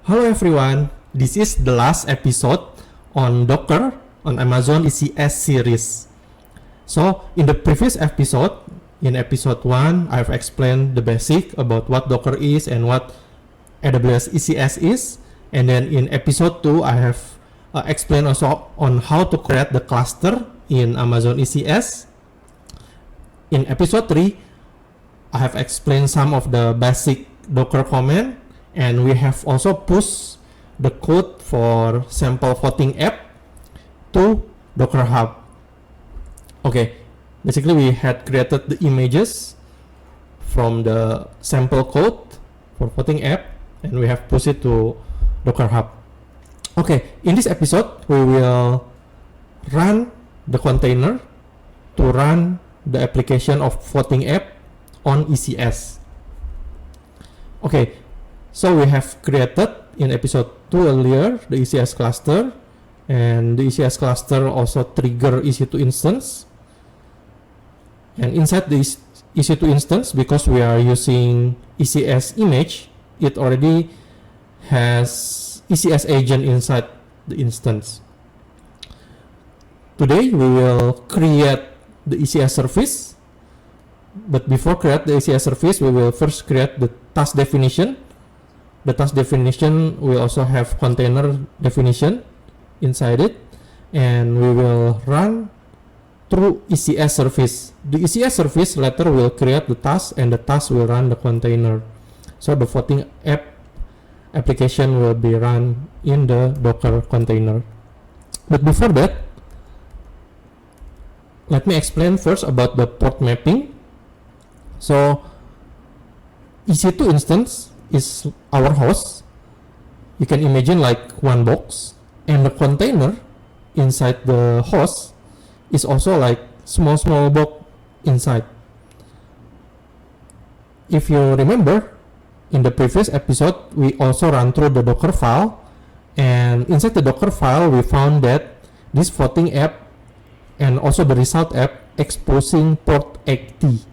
Hello everyone, this is the last episode on Docker on Amazon ECS series. So in the previous episode, in episode 1, I've explained the basic about what Docker is and what AWS ECS is. And then in episode 2, I have explained also on how to create the cluster in Amazon ECS. In episode 3, I have explained some of the basic Docker command, and we have also pushed the code for sample voting app to Docker Hub. Okay, basically we had created the images from the sample code for voting app, and we have pushed it to Docker Hub. Okay, in this episode we will run the container to run the application of voting app on ECS. Okay, so we have created in episode 2 earlier the ECS cluster, and the ECS cluster also trigger EC2 instance. And inside this EC2 instance, because we are using ECS image, it already has ECS agent inside the instance. Today we will create the ECS service, but before create the ECS service, we will first create the task definition. The task definition will also have container definition inside it, and we will run through ECS service. The ECS service later will create the task, and the task will run the container. So the voting app application will be run in the Docker container. But before that, let me explain first about the port mapping. So EC2 instance is our host. You can imagine like one box, and the container inside the host is also like small box inside. If you remember, in the previous episode we also ran through the Docker file, and inside the Docker file we found that this voting app and also the result app exposing port 80.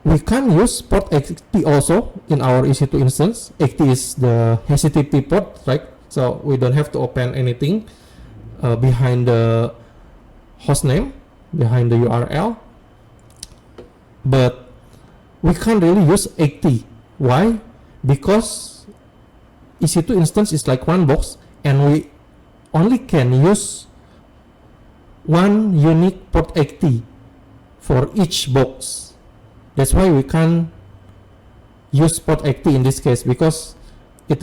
We can use port 80 also in our EC2 instance. 80 is the HTTP port, right? So we don't have to open anything behind the host name, behind the URL. But we can't really use 80. Why? Because EC2 instance is like one box, and we only can use one unique port 80 for each box. That's why we can't use port 80 in this case, because the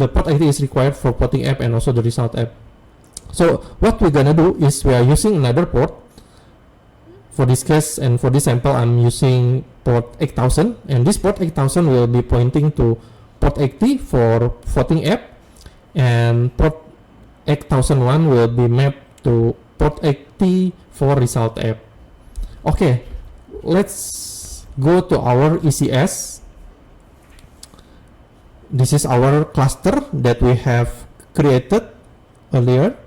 port 80 is required for voting app and also the result app. So what we're gonna do is we are using another port. For this case and for this sample, I'm using port 8000, and this port 8000 will be pointing to port 80 for voting app, and port 8001 will be mapped to port 80 for result app. Okay, let's go to our ECS. This is our cluster that we have created earlier.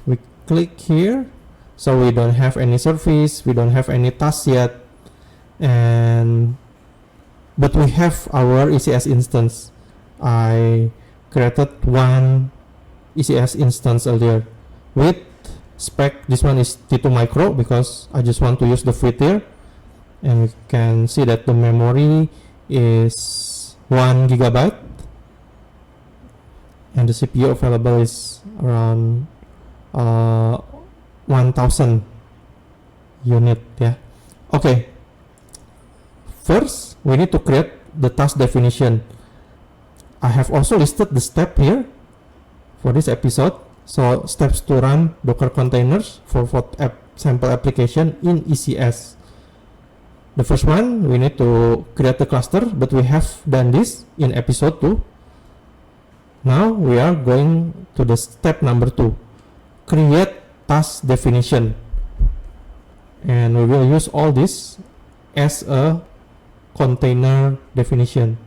We click here, so we don't have any service, we don't have any task yet, but we have our ECS instance. I created one ECS instance earlier with spec. This one is T2 micro because I just want to use the free tier, and you can see that the memory is 1 gigabyte, and the CPU available is around 1000 unit. Yeah. Okay, first we need to create the task definition. I have also listed the step here for this episode. So steps to run Docker containers for vote app sample application in ECS. The first one, we need to create the cluster, but we have done this in episode 2. Now we are going to the step number 2, create task definition, and we will use all this as a container definition.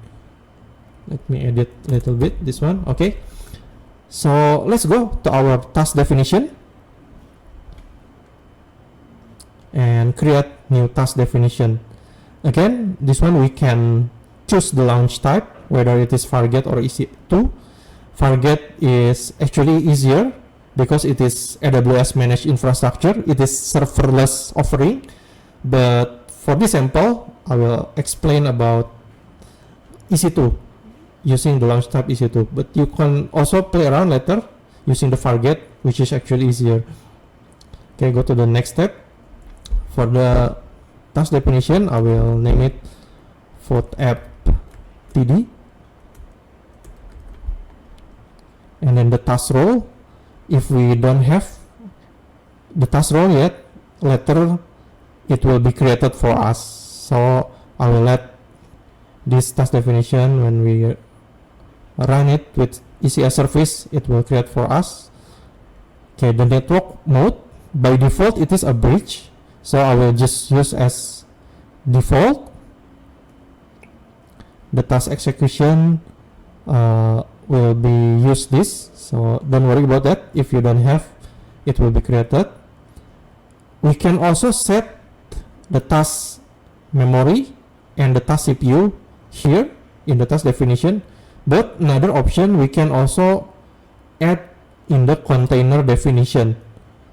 Let me edit a little bit this one. Okay, so let's go to our task definition and create new task definition. Again, this one we can choose the launch type, whether it is Fargate or EC2. Fargate is actually easier because it is AWS managed infrastructure. It is serverless offering. But for this sample, I will explain about EC2 using the launch type EC2. But you can also play around later using the Fargate, which is actually easier. Okay, go to the next step. For the task definition, I will name it Vote App TD. And then the task role, if we don't have the task role yet, later it will be created for us. So I will let this task definition, when we run it with ECS service, it will create for us. Okay, the network mode, by default it is a bridge, so I will just use as default. The task execution will be use this, so don't worry about that. If you don't have, it will be created. We can also set the task memory and the task CPU here in the task definition. But another option, we can also add in the container definition.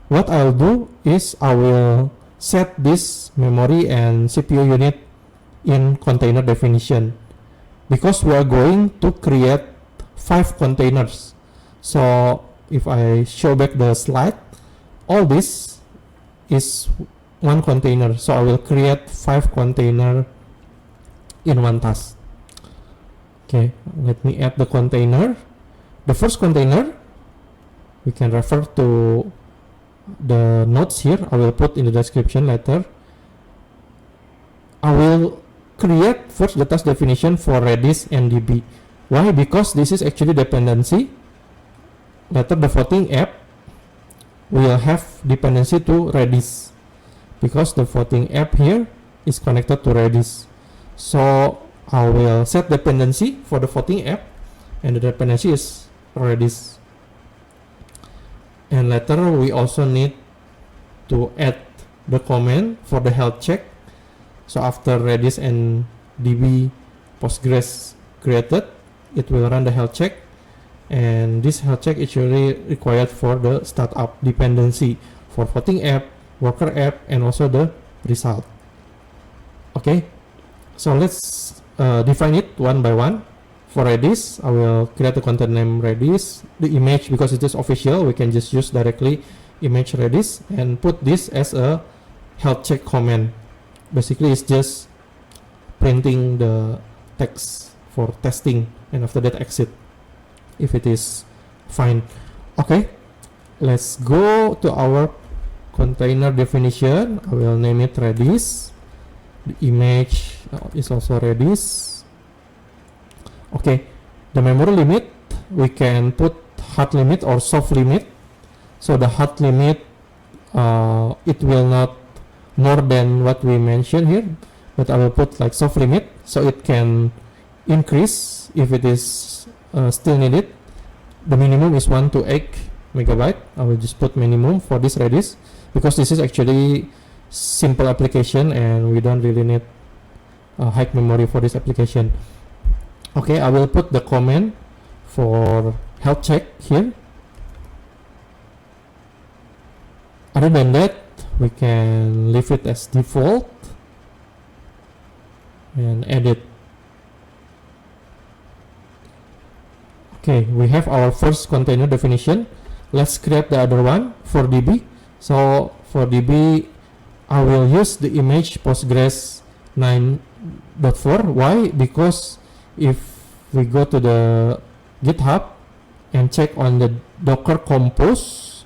What I'll do is I will set this memory and CPU unit in container definition, because we are going to create 5 containers. So if I show back the slide, all this is one container. So I will create 5 container in one task. Okay, let me add the container. The first container, we can refer to the notes here. I will put in the description later. I will create first the task definition for Redis and DB. Why? Because this is actually dependency. Later the voting app will have dependency to Redis, because the voting app here is connected to Redis. So I will set dependency for the voting app, and the dependency is Redis. And later we also need to add the command for the health check. So after Redis and DB Postgres created, it will run the health check, and this health check is usually required for the startup dependency for voting app, worker app, and also the result. Okay, so let's define it one by one. For Redis, I will create the content name Redis. The image, because it is official, we can just use directly image Redis and put this as a health check command. Basically, it's just printing the text for testing, and after that exit if it is fine. Okay, let's go to our container definition. I will name it Redis. The image is also Redis. Okay, the memory limit, we can put hard limit or soft limit. So the hard limit, it will not more than what we mentioned here, but I will put like soft limit, so it can increase if it is still needed. The minimum is 1 to 8 megabyte. I will just put minimum for this Redis, because this is actually simple application and we don't really need high memory for this application. Okay, I will put the command for health check here. Other than that, we can leave it as default and edit. Okay, we have our first container definition. Let's create the other one for DB. So for DB, I will use the image Postgres 9.4. Why? Because if we go to the GitHub and check on the Docker Compose,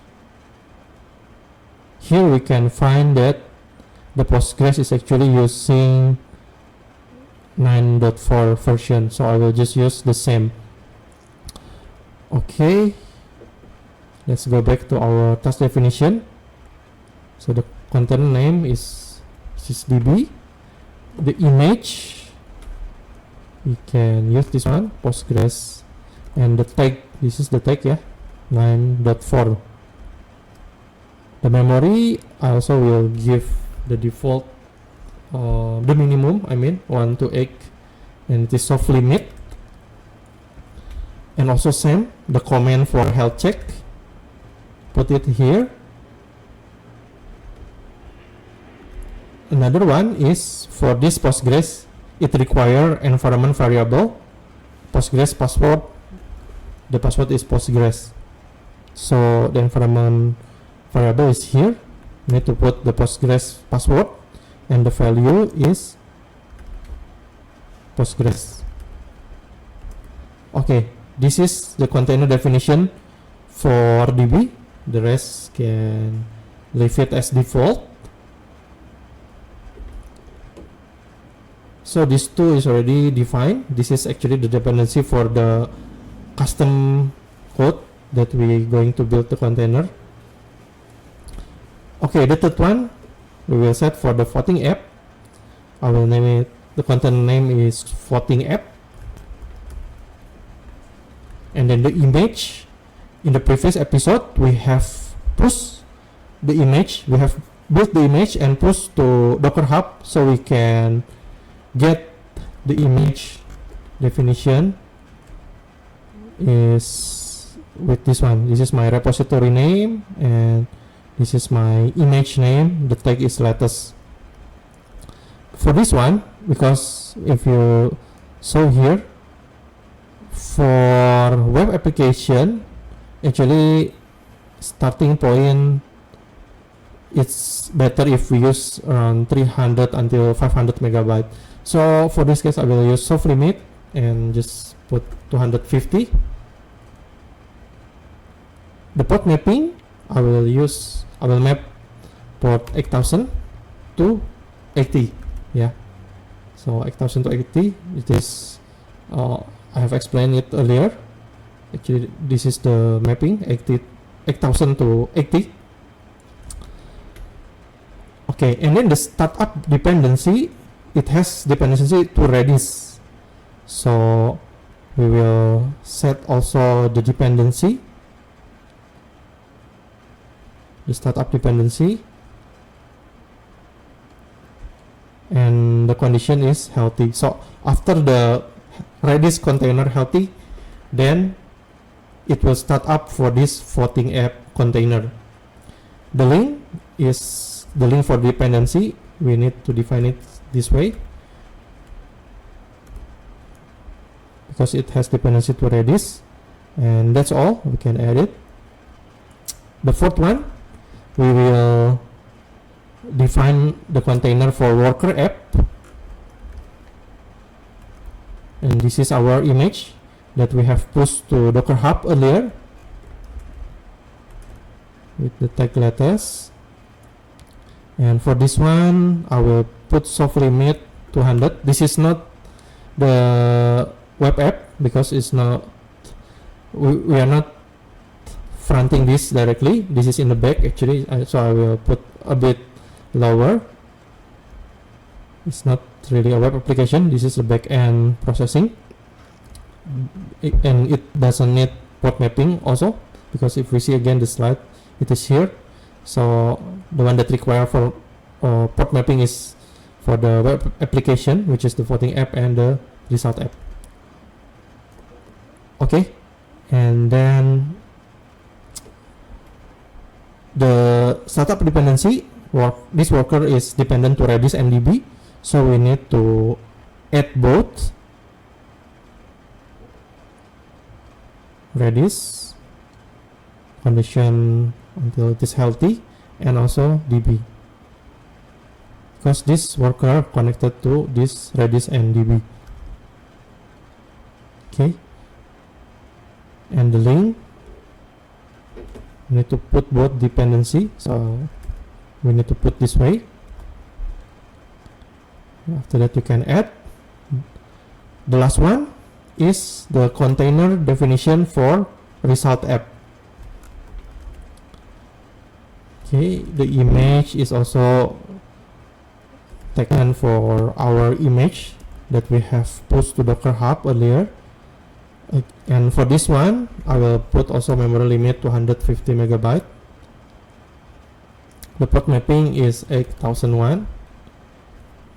here we can find that the Postgres is actually using 9.4 version. So I will just use the same. Okay, let's go back to our task definition. So the container name is sysdb. The image, we can use this one, Postgres, and the tag, this is the tag, yeah, 9.4. The memory, I also will give the default, the minimum, I mean 1 to 8 and it is soft limit. And also same, the command for health check, put it here. Another one is for this Postgres, it require environment variable, Postgres password, the password is Postgres. So the environment variable is here, you need to put the Postgres password, and the value is Postgres. Okay, this is the container definition for DB. The rest can leave it as default. So this two is already defined. This is actually the dependency for the custom code that we going to build the container. Okay, the third one we will set for the voting app. I will name it, the container name is voting app. And then the image, in the previous episode we have pushed the image, we have built the image and pushed to Docker Hub, so we can get the image definition is with this one. This is my repository name and this is my image name. The tag is latest. For this one, because if you saw here, for web application, actually starting point, it's better if we use around 300 until 500 megabyte. So for this case, I will use soft limit and just put 250. The port mapping, I will map port 8000 to 80. Yeah, so 8000 to 80. It is I have explained it earlier. Actually, this is the mapping 8000 to 80. Okay, and then the startup dependency, it has dependency to Redis. So we will set also the dependency, the startup dependency, and the condition is healthy. So after the Redis container healthy, then it will start up for this voting app container. The link is the link for dependency. We need to define it this way because it has dependency to Redis, and that's all. We can add it. The fourth one, we will define the container for worker app, and this is our image that we have pushed to Docker Hub earlier with the tag latest. And for this one, I will put soft limit 200. This is not the web app because it's not, we are not fronting this directly. This is in the back actually, so I will put a bit lower. It's not really a web application. This is a back-end processing, and it doesn't need port mapping also, because if we see again the slide, it is here. So the one that require for port mapping is for the web application, which is the voting app and the result app. Okay, and then the startup dependency, this worker is dependent to Redis and DB, so we need to add both Redis condition until it is healthy and also DB, because this worker connected to this Redis and DB. Okay, and the link, we need to put both dependency, so we need to put this way. After that you can add. The last one is the container definition for result app. Okay, the image is also taken for our image that we have pushed to Docker Hub earlier. And for this one, I will put also memory limit 250 megabyte. The port mapping is 8001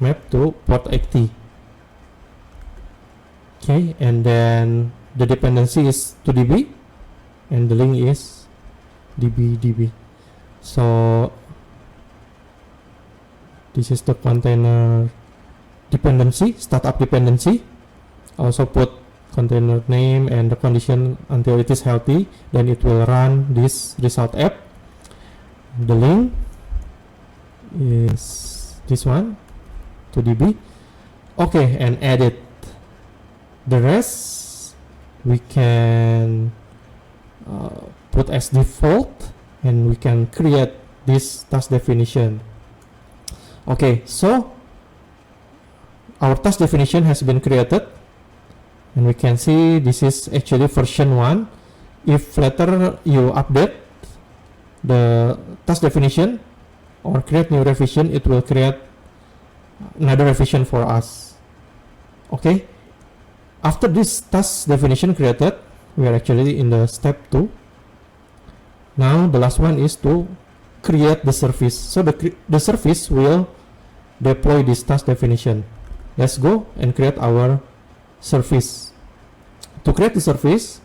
map to port 80. Okay, and then the dependency is to DB and the link is DB. So this is the container dependency, startup dependency. Also put container name and the condition until it is healthy, then it will run this result app. The link is this one, to DB. Okay, and edit. The rest we can put as default, and we can create this task definition. Okay, so our task definition has been created, and we can see this is actually version 1. If later you update the task definition or create new revision, it will create another revision for us. Okay, after this task definition created, we are actually in the step 2. Now the last one is to create the service. So the service will deploy this task definition. Let's go and create our service. To create the service,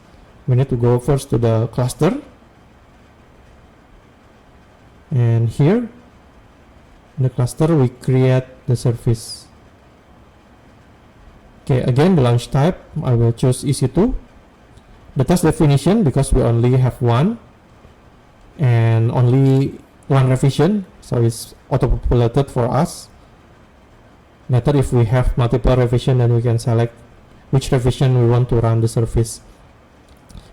we need to go first to the cluster, and here in the cluster we create the service. Okay, again the launch type I will choose EC2. The task definition, because we only have one and only one revision, so it's auto-populated for us. Later if we have multiple revision, then we can select which revision we want to run the service.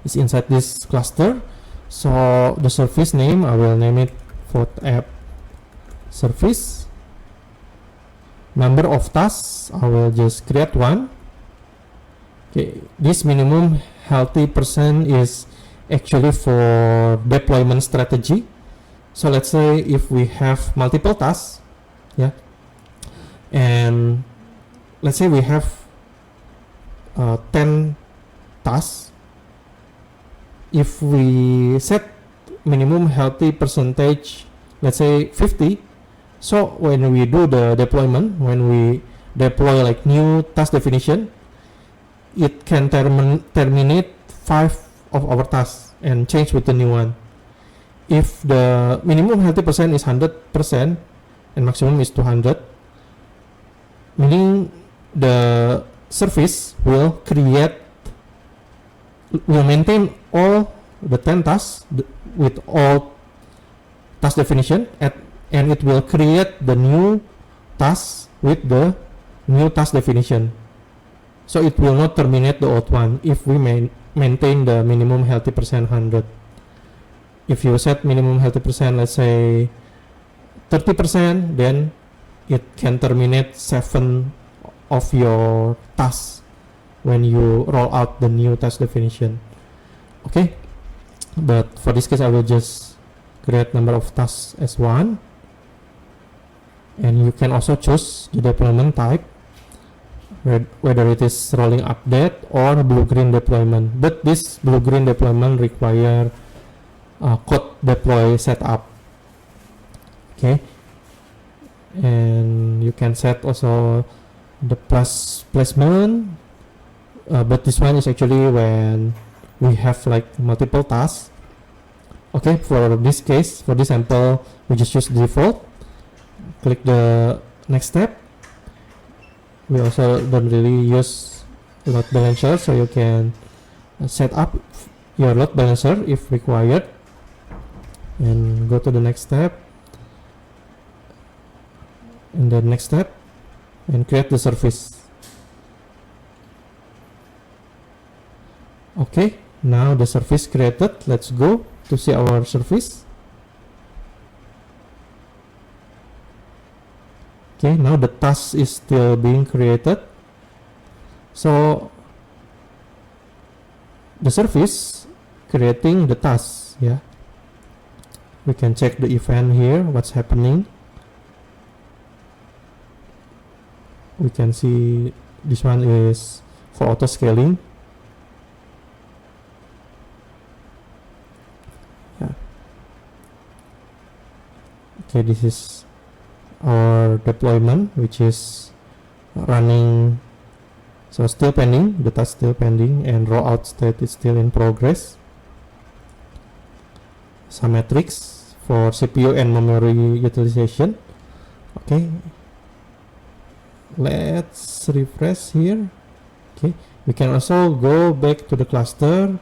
It's inside this cluster. So the service name, I will name it Food App Service. Number of tasks, I will just create one. Okay, this minimum healthy percent is actually for deployment strategy. So let's say if we have multiple tasks, yeah, and let's say we have 10 tasks. If we set minimum healthy percentage, let's say 50, so when we do the deployment, when we deploy like new task definition, it can terminate 5 of our tasks and change with the new one. If the minimum healthy percent is 100% and maximum is 200, meaning the service will maintain all the 10 tasks with all task definition, and it will create the new tasks with the new task definition. So it will not terminate the old one if we maintain the minimum healthy percent 100. If you set minimum healthy percent, let's say 30%, then it can terminate 7 of your tasks when you roll out the new task definition. Okay, but for this case I will just create number of tasks as 1, and you can also choose the deployment type, whether it is rolling update or blue-green deployment. But this blue-green deployment require code deploy setup. Okay, and you can set also the plus placement, but this one is actually when we have like multiple tasks. Okay, for this case, for this sample, we just use default. Click the next step. We also don't really use load balancer, so you can set up your load balancer if required, and go to the next step, and the next step, and create the service. Okay, now the service created. Let's go to see our service. Okay, now the task is still being created. So the service creating the task, yeah. We can check the event here, what's happening. We can see this one is for auto scaling. Yeah. Okay, this is our deployment, which is running So still pending, the task still pending, and rollout state is still in progress. Some metrics for CPU and memory utilization. Okay, let's refresh here. Okay, we can also go back to the cluster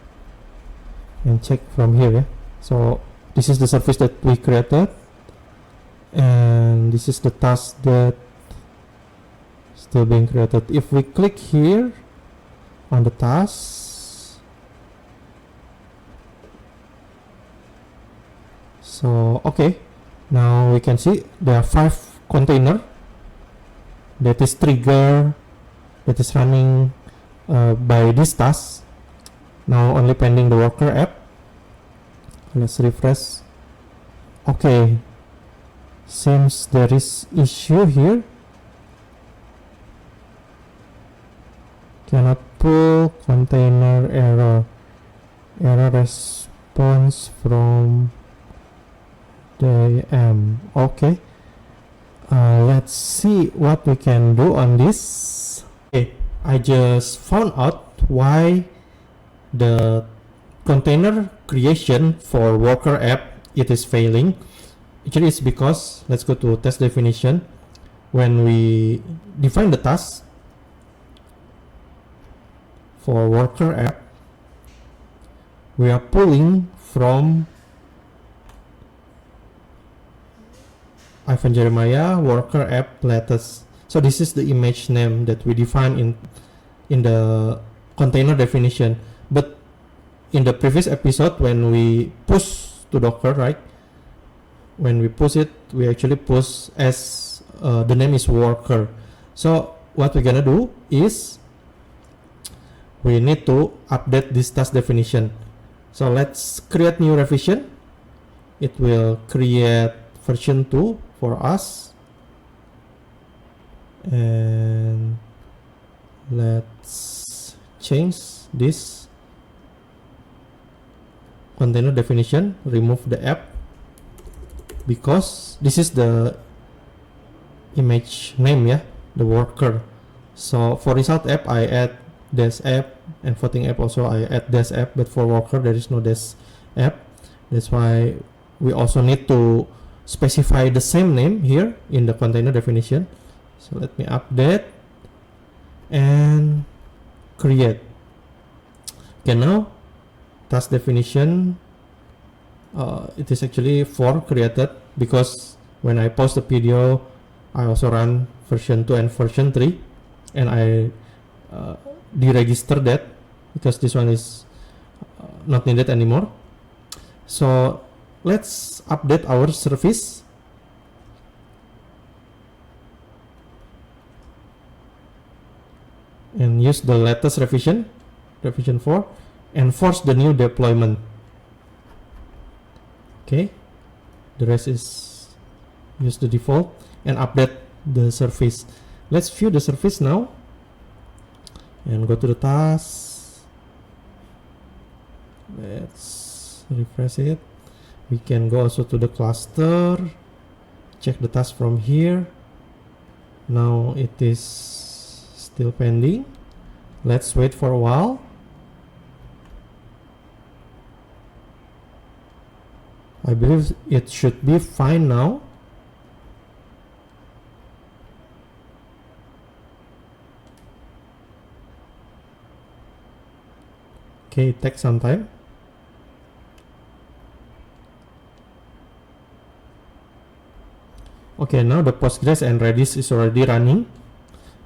and check from here. Yeah? So this is the service that we created, and this is the task that still being created. If we click here on the task, so okay, now we can see there are 5 container that is trigger that is running by this task. Now only pending the worker app. Let's refresh. Okay, seems there is issue here. Cannot pull container error response from the IAM. Okay, let's see what we can do on this. Okay, I just found out why the container creation for worker app it is failing. Actually, it's because, let's go to test definition. When we define the task for worker app, we are pulling from Ivan Jeremiah worker app latest. So this is the image name that we define in the container definition. But in the previous episode, when we push to Docker, right? When we push it, we actually push as the name is worker. So what we're gonna do is we need to update this task definition. So let's create new revision. It will create version 2 for us, and let's change this container definition, remove the app, because this is the image name, yeah, the worker. So for result app I add dash app, and voting app also I add dash app, but for worker there is no dash app. That's why we also need to specify the same name here in the container definition. So let me update and create. Okay, now task definition it is actually 4 created, because when I post the video I also run version 2 and version 3, and I deregister that because this one is not needed anymore. So let's update our service. And use the latest revision 4, and force the new deployment. Okay, the rest is use the default and update the service. Let's view the service now and go to the task. Let's refresh it. We can go also to the cluster, check the task from here. Now it is still pending. Let's wait for a while. I believe it should be fine now. Okay, it takes some time. Okay, now the Postgres and Redis is already running,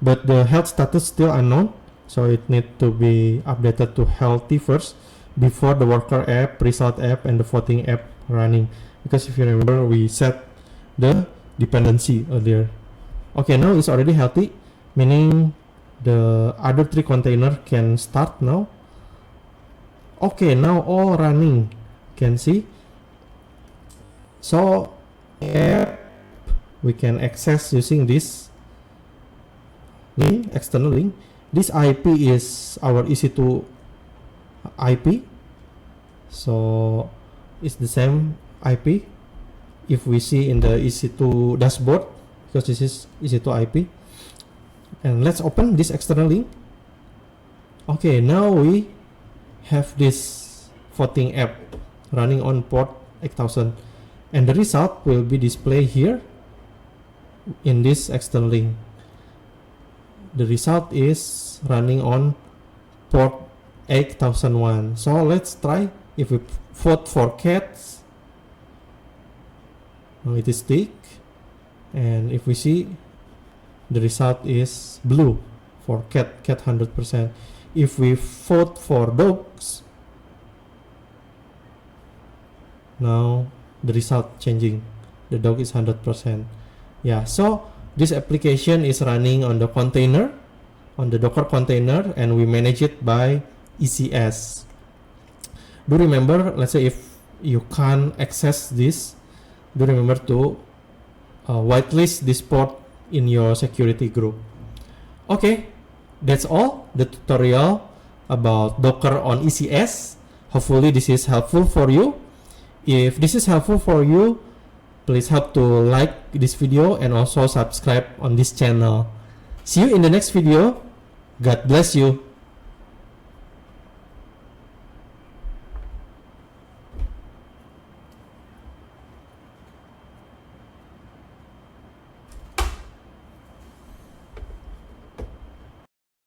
but the health status still unknown, so it needs to be updated to healthy first before the worker app, result app, and the voting app running. Because if you remember, we set the dependency earlier. Okay, now it's already healthy, meaning the other 3 container can start now. Okay, now all running, can see. So app we can access using this link, external link. This IP is our EC2 IP, so it's the same IP if we see in the EC2 dashboard, because this is EC2 IP. And let's open this external link. Okay, now we have this voting app running on port 8000, and the result will be displayed here in this external link. The result is running on port 8001. So let's try. If we vote for cats, now it is tick, and if we see, the result is blue for cat 100%. If we vote for dogs, now the result changing, the dog is 100%. Yeah, so this application is running on the container, on the Docker container, and we manage it by ECS. Do remember, let's say if you can't access this, do remember to whitelist this port in your security group. Okay, that's all the tutorial about Docker on ECS. Hopefully this is helpful for you. If this is helpful for you, please help to like this video and also subscribe on this channel. See you in the next video. God bless you.